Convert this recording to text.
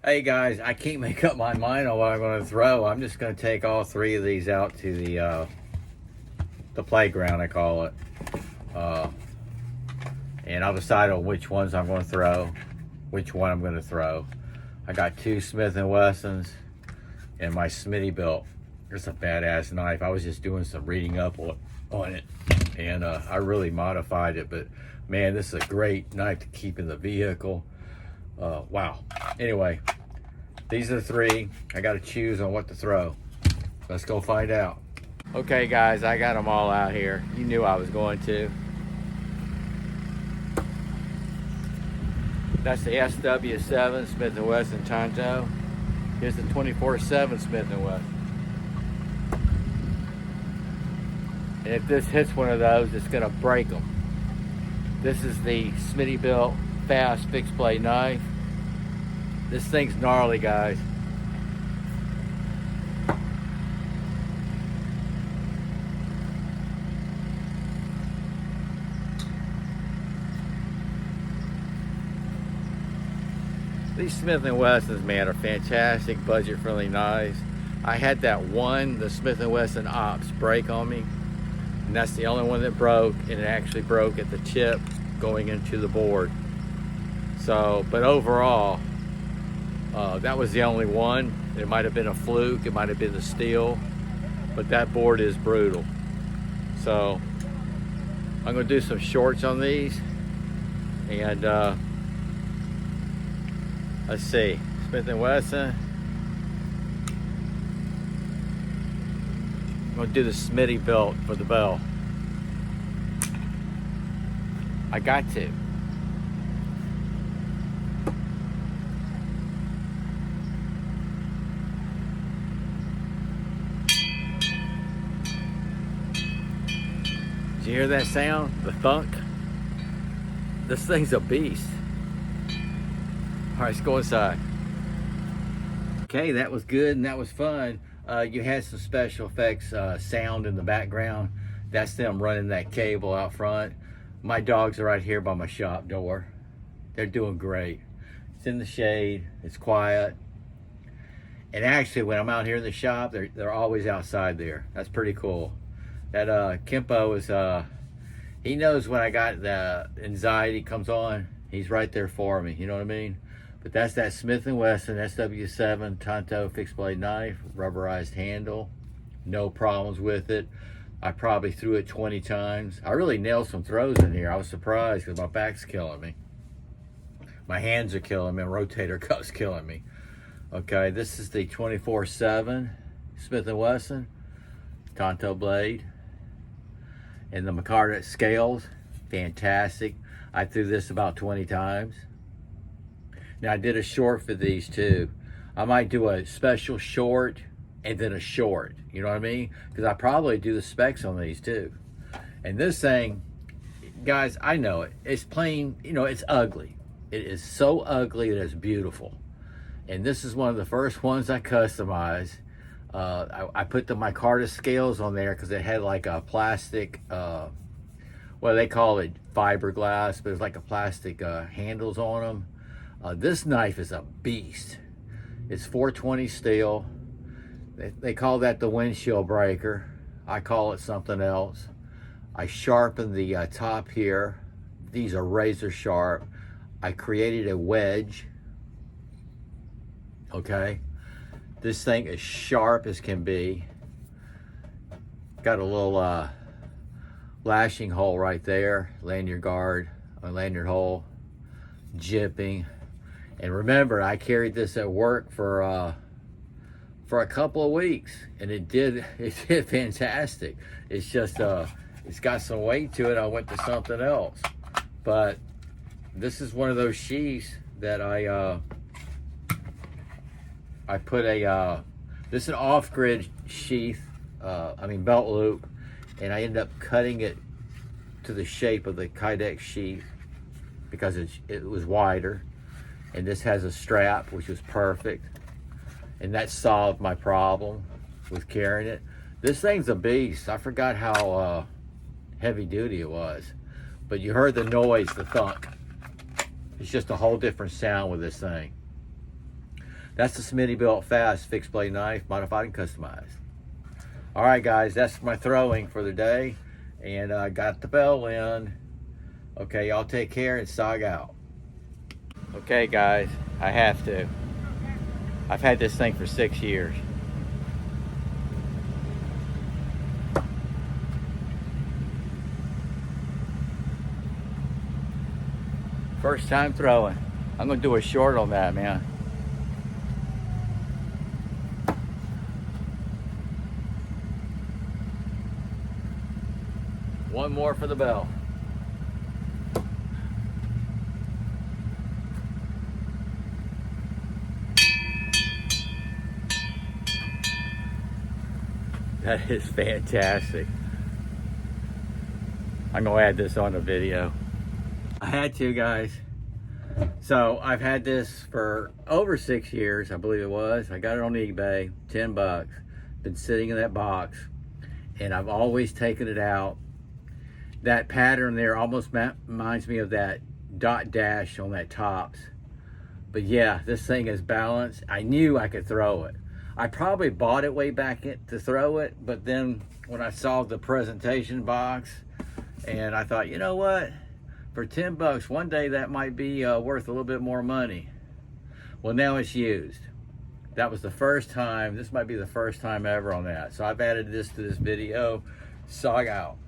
Hey guys, I can't make up my mind on what I'm going to throw. I'm just going to take all three of these out to the playground, I call it, and I'll decide on which ones I'm going to throw, which one I'm going to throw. I got two Smith & Wessons and my Smittybilt. It's a badass knife. I was just doing some reading up on it, and I really modified it. But man, this is a great knife to keep in the vehicle. Wow. Anyway, these are the three. I got to choose on what to throw. Let's go find out. Okay guys, I got them all out here. You knew I was going to. That's the SW7 Smith & Wesson Tanto. Here's the 24/7 Smith & Wesson. And if this hits one of those, it's gonna break them. This is the Smittybilt fast fixed blade knife. This thing's gnarly, guys. These Smith & Wessons, man, are fantastic, budget-friendly knives. I had that one, the Smith & Wesson Ops, break on me, and that's the only one that broke, and it actually broke at the tip going into the board. So, but overall, that was the only one. It might have been a fluke, it might have been the steel, but that board is brutal. So, I'm gonna do some shorts on these, and let's see, Smith & Wesson. I'm gonna do the Smittybilt for the bell. I got to. Did you hear that sound? The thunk? This thing's a beast. All right, let's go inside. Okay, that was good and that was fun. You had some special effects sound in the background. That's them running that cable out front. My dogs are right here by my shop door. They're doing great. It's in the shade, it's quiet. And actually, when I'm out here in the shop, they're always outside there. That's pretty cool. That Kimpo is, he knows when I got the anxiety comes on, he's right there for me, you know what I mean? But that's that Smith & Wesson SW7 Tanto Fixed Blade Knife, rubberized handle, no problems with it. I probably threw it 20 times. I really nailed some throws in here. I was surprised because my back's killing me. My hands are killing me, and rotator cuff's killing me. Okay, this is the 24/7 Smith & Wesson Tanto blade. And the Micarta scales, fantastic. I threw this about 20 times. Now I did a short for these too. I might do a special short and then a short, you know what I mean? Because I probably do the specs on these too. And this thing, guys, I know it. It's plain, you know, it's ugly. It is so ugly that it's beautiful. And this is one of the first ones I customized. I put the Micarta scales on there because it had like a plastic, well, they call it fiberglass, but it's like a plastic handles on them. This knife is a beast. It's 420 steel. They call that the windshield breaker. I call it something else. I sharpened the top here. These are razor sharp. I created a wedge. Okay. This thing is sharp as can be. Got a little lashing hole right there. Lanyard guard, a lanyard hole. Jipping. And remember, I carried this at work for a couple of weeks, and it did fantastic. It's just it's got some weight to it. I went to something else, but this is one of those sheaths that I put a this is an off-grid sheath, belt loop, and I ended up cutting it to the shape of the Kydex sheath because it was wider. And this has a strap, which was perfect. And that solved my problem with carrying it. This thing's a beast. I forgot how heavy duty it was. But you heard the noise, the thunk. It's just a whole different sound with this thing. That's the Smittybilt Fast fixed blade knife, modified and customized. All right, guys, that's my throwing for the day, and I got the bell in. Okay, y'all take care and sog out. Okay, guys, I have to. I've had this thing for 6 years. First time throwing. I'm gonna do a short on that, man. One more for the bell. That is fantastic. I'm gonna add this on the video. I had to, guys. So I've had this for over 6 years, I believe it was. I got it on eBay, 10 bucks. Been sitting in that box, and I've always taken it out. That pattern there almost reminds me of that dot dash on that tops. But yeah, this thing is balanced. I knew I could throw it. I probably bought it way back to throw it, but then when I saw the presentation box, and I thought, you know what? For 10 bucks, one day that might be worth a little bit more money. Well, now it's used. That was the first time. This might be the first time ever on that. So I've added this to this video. Sog out.